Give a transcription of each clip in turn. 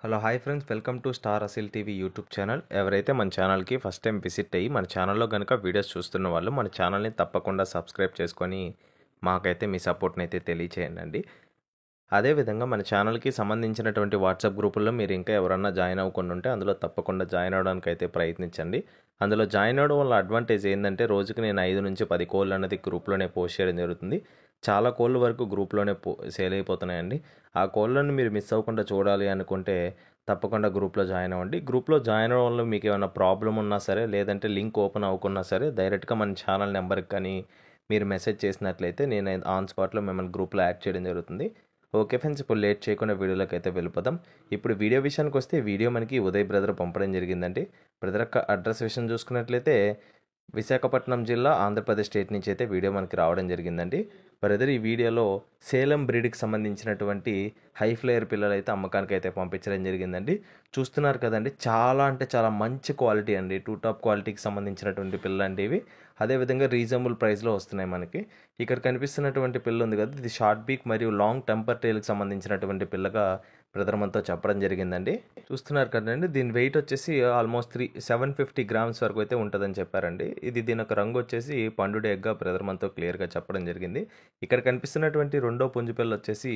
Hello hi friends, welcome to star Aseel TV YouTube channel. ఎవరైతే మన ఛానల్కి ఫస్ట్ టైం విజిట్ అయ్యి మన ఛానల్లో కనుక వీడియోస్ చూస్తున్న వాళ్ళు మన ఛానల్ని తప్పకుండా సబ్స్క్రైబ్ చేసుకొని మాకైతే మీ సపోర్ట్ని అయితే తెలియచేయండి. అదేవిధంగా మన ఛానల్కి సంబంధించినటువంటి వాట్సాప్ గ్రూపుల్లో మీరు ఇంకా ఎవరన్నా జాయిన్ అవ్వకుండా ఉంటే అందులో తప్పకుండా జాయిన్ అవ్వడానికి అయితే ప్రయత్నించండి. అందులో జాయిన్ అవ్వడం వల్ల అడ్వాంటేజ్ ఏంటంటే రోజుకి నేను 5 నుంచి 10 కోళ్ళు అనేది గ్రూప్లోనే పోస్ట్ చేయడం జరుగుతుంది. చాలా కోళ్ళ వరకు గ్రూప్లోనే సేల్ అయిపోతున్నాయండి. ఆ కోళ్ళను మీరు మిస్ అవ్వకుండా చూడాలి అనుకుంటే తప్పకుండా గ్రూప్లో జాయిన్ అవ్వండి. గ్రూప్లో జాయిన్ అవ్వడం వల్ల మీకు ఏమైనా ప్రాబ్లం ఉన్నా సరే, లేదంటే లింక్ ఓపెన్ అవ్వకున్నా సరే డైరెక్ట్గా మన ఛానల్ నెంబర్కి కానీ మీరు మెసేజ్ చేసినట్లయితే నేను ఆన్ స్పాట్లో మిమ్మల్ని గ్రూప్లో యాడ్ చేయడం జరుగుతుంది. ఓకే ఫ్రెండ్స్, ఇప్పుడు లేట్ చేయకుండా వీడియోలోకి అయితే వెళ్ళిపోదాం. ఇప్పుడు వీడియో విషయానికి వస్తే వీడియో మనకి ఉదయ్ బ్రదర్ పంపడం జరిగిందండి. బ్రదర్ యొక్క అడ్రస్ విషయం చూసుకున్నట్లయితే విశాఖపట్నం జిల్లా, ఆంధ్రప్రదేశ్ స్టేట్ నుంచి అయితే వీడియో మనకి రావడం జరిగిందండి. బ్రదర్ ఈ వీడియోలో సేలం బ్రీడ్కి సంబంధించినటువంటి హై ఫ్లేయర్ పిల్లలు అయితే అమ్మకానికి అయితే పంపించడం జరిగిందండి. చూస్తున్నారు కదండి, చాలా అంటే చాలా మంచి క్వాలిటీ అండి. టూ టాప్ క్వాలిటీకి సంబంధించినటువంటి పిల్లలు అండి ఇవి. అదేవిధంగా రీజనబుల్ ప్రైస్లో వస్తున్నాయి మనకి. ఇక్కడ కనిపిస్తున్నటువంటి పిల్ల ఉంది కదా, ఇది షార్ట్ బీక్ మరియు లాంగ్ టెంపర్ టైల్కి సంబంధించినటువంటి పిల్లగా బ్రదర్ మనతో చెప్పడం జరిగిందండి. చూస్తున్నారు కదండి, దీని వెయిట్ వచ్చేసి ఆల్మోస్ట్ 750 గ్రామ్స్ వరకు అయితే ఉంటుందని చెప్పారండి. దీని యొక్క రంగు వచ్చేసి పండుడే ఎగ్గా బ్రదర్ మనతో క్లియర్గా చెప్పడం జరిగింది. ఇక్కడ కనిపిస్తున్నటువంటి రెండో పుంజుపిల్ల వచ్చేసి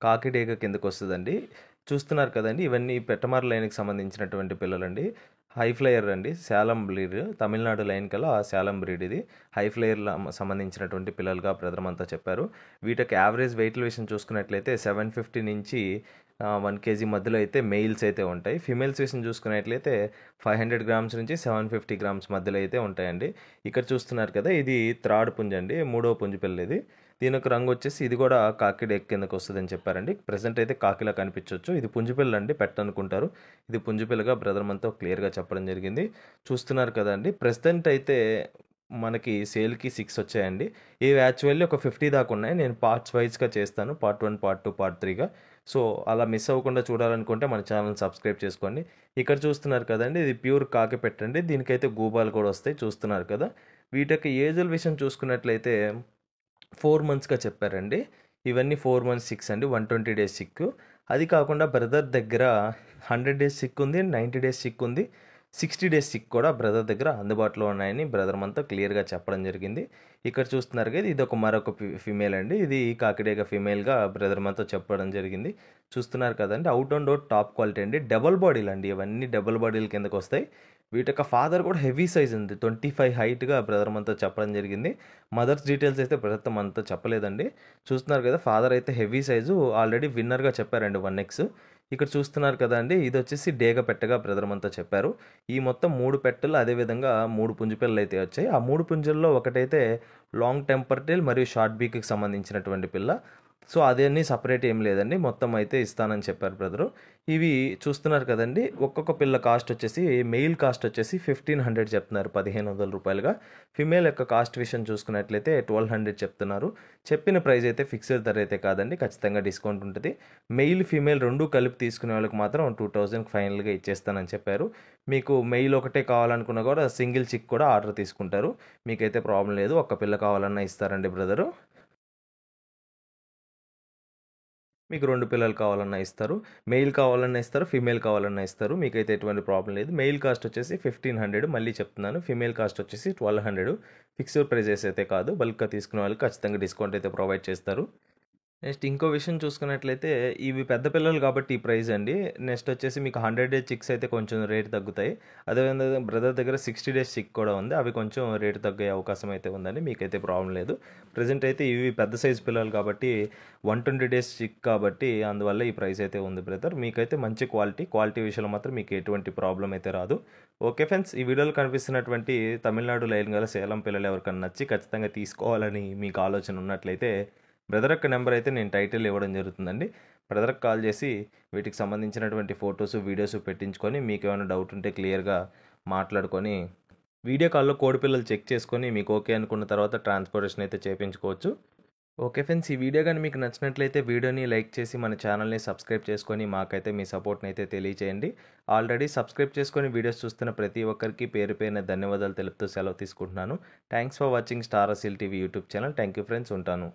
కాకిడేగ కిందకు వస్తుందండి. చూస్తున్నారు కదండి, ఇవన్నీ పెట్టమార్ లైన్కి సంబంధించినటువంటి పిల్లలండి. హై ఫ్లైయర్ అండి, సేలం బ్రీడ్, తమిళనాడు లైన్ కల్లా సేలం బ్రీడ్. ఇది హై ఫ్లైయర్ సంబంధించినటువంటి పిల్లలుగా బ్రదర్ మనతో చెప్పారు. వీటికి యావరేజ్ వెయిట్ల విషయం చూసుకున్నట్లయితే 750 నుంచి 1 kg మధ్యలో అయితే మెయిల్స్ అయితే ఉంటాయి. ఫిమేల్స్ విషయం చూసుకున్నట్లయితే 500 గ్రామ్స్ నుంచి 750 గ్రామ్స్ మధ్యలో అయితే ఉంటాయండి. ఇక్కడ చూస్తున్నారు కదా, ఇది త్రాడ్ పుంజ అండి, మూడో పుంజు పిల్ల ఇది. దీని యొక్క రంగు వచ్చేసి ఇది కూడా కాకిడ ఎగ్ కిందకు వస్తుందని చెప్పారండి. ప్రజెంట్ అయితే కాకిలా కనిపించవచ్చు. ఇది పుంజుపిల్ల అండి, పెట్టనుకుంటారు. ఇది పుంజుపిల్లగా బ్రదర్ మనతో క్లియర్గా చెప్పడం జరిగింది. చూస్తున్నారు కదండి, ప్రజెంట్ అయితే మనకి సేల్కి 6 వచ్చాయండి. ఇవి యాక్చువల్లీ ఒక 50 దాకా ఉన్నాయి. నేను పార్ట్స్ వైజ్గా చేస్తాను, పార్ట్ 1, పార్ట్ 2, పార్ట్ 3గా. సో అలా మిస్ అవ్వకుండా చూడాలనుకుంటే మన ఛానల్ సబ్స్క్రైబ్ చేసుకోండి. ఇక్కడ చూస్తున్నారు కదండి, ఇది ప్యూర్ కాకి పెట్టండి. దీనికైతే గూబాలు కూడా వస్తాయి. చూస్తున్నారు కదా, వీటికి ఏజుల విషయం చూసుకున్నట్లయితే 4 మంత్స్గా చెప్పారండి. ఇవన్నీ 4 మంత్స్ సిక్ అండి, 120 డేస్ సిక్. అది కాకుండా బ్రదర్ దగ్గర 100 డేస్ సిక్ ఉంది, 90 డేస్ సిక్ ఉంది, 60 డేస్ సిక్ కూడా బ్రదర్ దగ్గర అందుబాటులో ఉన్నాయని బ్రదర్ మనతో క్లియర్గా చెప్పడం జరిగింది. ఇక్కడ చూస్తున్నారు కదా, ఇది మరొక ఫిమేల్ అండి. ఇది కాకిడేగా ఫిమేల్గా బ్రదర్ మనతో చెప్పడం జరిగింది. చూస్తున్నారు కదండి, out and out top quality అండి. డబుల్ బాడీలు అండి, ఇవన్నీ డబుల్ బాడీల కిందకు వస్తాయి. వీటి యొక్క ఫాదర్ కూడా హెవీ సైజ్ ఉంది, 25 హైట్గా బ్రదర్ మనతో చెప్పడం జరిగింది. మదర్స్ డీటెయిల్స్ అయితే బ్రదర్ మనతో చెప్పలేదండి. చూస్తున్నారు కదా, ఫాదర్ అయితే హెవీ సైజు, ఆల్రెడీ విన్నర్గా చెప్పారండి 1x. ఇక్కడ చూస్తున్నారు కదండి, ఇది వచ్చేసి డేగ పెట్టగా బ్రదర్ మనతో చెప్పారు. ఈ మొత్తం 3 పెట్టెలు, అదేవిధంగా 3 పుంజుపిల్లలు అయితే వచ్చాయి. ఆ 3 పుంజుల్లో ఒకటైతే లాంగ్ టెంపర్ టైల్ మరియు షార్ట్ బీక్కి సంబంధించినటువంటి పిల్ల. సో అదేన్నీ సపరేట్ ఏం లేదండి, మొత్తం అయితే ఇస్తానని చెప్పారు బ్రదరు. ఇవి చూస్తున్నారు కదండి, ఒక్కొక్క పిల్ల కాస్ట్ వచ్చేసి మెయిల్ కాస్ట్ వచ్చేసి 1500 చెప్తున్నారు, 1500 రూపాయలుగా. ఫిమేల్ యొక్క కాస్ట్ విషయం చూసుకున్నట్లయితే 1200 చెప్తున్నారు. చెప్పిన ప్రైస్ అయితే ఫిక్స్డ్ ధర అయితే కాదండి, ఖచ్చితంగా డిస్కౌంట్ ఉంటుంది. మెయిల్ ఫిమేల్ రెండు కలిపి తీసుకునే వాళ్ళకి మాత్రం 2000 ఫైనల్గా ఇచ్చేస్తానని చెప్పారు. మీకు మెయిల్ ఒకటే కావాలనుకున్నా కూడా సింగిల్ చిక్ కూడా ఆర్డర్ తీసుకుంటారు. మీకైతే ప్రాబ్లం లేదు, ఒక్క పిల్ల కావాలన్నా ఇస్తారండి బ్రదరు. మీకు 2 పిల్లలు కావాలన్నా ఇస్తారు, మెయిల్ కావాలన్నా ఇస్తారు, ఫీమేల్ కావాలన్నా ఇస్తారు. మీకైతే ఎటువంటి ప్రాబ్లం లేదు. మెయిల్ కాస్ట్ వచ్చేసి 1500, మళ్ళీ చెప్తున్నాను. ఫీమేల్ కాస్ట్ వచ్చేసి 1200. ఫిక్స్డ్ ప్రైజెస్ అయితే కాదు, బల్క్గా తీసుకునే వాళ్ళకి ఖచ్చితంగా డిస్కౌంట్ అయితే ప్రొవైడ్ చేస్తారు. నెక్స్ట్ ఇంకో విషయం చూసుకున్నట్లయితే ఇవి పెద్ద పిల్లలు కాబట్టి ఈ ప్రైస్ అండి. నెక్స్ట్ వచ్చేసి మీకు 100 డేస్ చిక్స్ అయితే కొంచెం రేట్ తగ్గుతాయి. అదేవిధంగా బ్రదర్ దగ్గర 60 డేస్ చిక్ కూడా ఉంది, అవి కొంచెం రేటు తగ్గే అవకాశం అయితే ఉందండి. మీకైతే ప్రాబ్లం లేదు. ప్రజెంట్ అయితే ఇవి పెద్ద సైజు పిల్లలు కాబట్టి 120 డేస్ చిక్ కాబట్టి అందువల్ల ఈ ప్రైస్ అయితే ఉంది బ్రదర్. మీకైతే మంచి క్వాలిటీ విషయంలో మాత్రం మీకు ఎటువంటి ప్రాబ్లం అయితే రాదు. ఓకే ఫ్రెండ్స్, ఈ వీడియోలో కనిపిస్తున్నటువంటి తమిళనాడు లైన్ గల సేలం పిల్లలు ఎవరికన్నా నచ్చి ఖచ్చితంగా తీసుకోవాలని మీకు ఆలోచన ఉన్నట్లయితే బ్రదర్ యొక్క నెంబర్ అయితే నేను టైటిల్ ఇవ్వడం జరుగుతుందండి. బ్రదర్కి కాల్ చేసి వీటికి సంబంధించినటువంటి ఫొటోస్, వీడియోస్ పెట్టించుకొని మీకు ఏమైనా డౌట్ ఉంటే క్లియర్గా మాట్లాడుకొని వీడియో కాల్లో కోడి పిల్లలు చెక్ చేసుకొని మీకు ఓకే అనుకున్న తర్వాత ట్రాన్స్పోర్టేషన్ అయితే చేయించుకోవచ్చు. ఓకే ఫ్రెండ్స్, ఈ వీడియో కానీ మీకు నచ్చినట్లయితే వీడియోని లైక్ చేసి మన ఛానల్ని సబ్స్క్రైబ్ చేసుకొని మాకైతే మీ సపోర్ట్ని అయితే తెలియచేయండి. ఆల్రెడీ సబ్స్క్రైబ్ చేసుకొని వీడియోస్ చూస్తున్న ప్రతి ఒక్కరికి పేరు పేరున ధన్యవాదాలు తెలుపుతూ సెలవు తీసుకుంటున్నాను. Thanks for watching star Aseel TV YouTube channel. Thank you friends, ఉంటాను.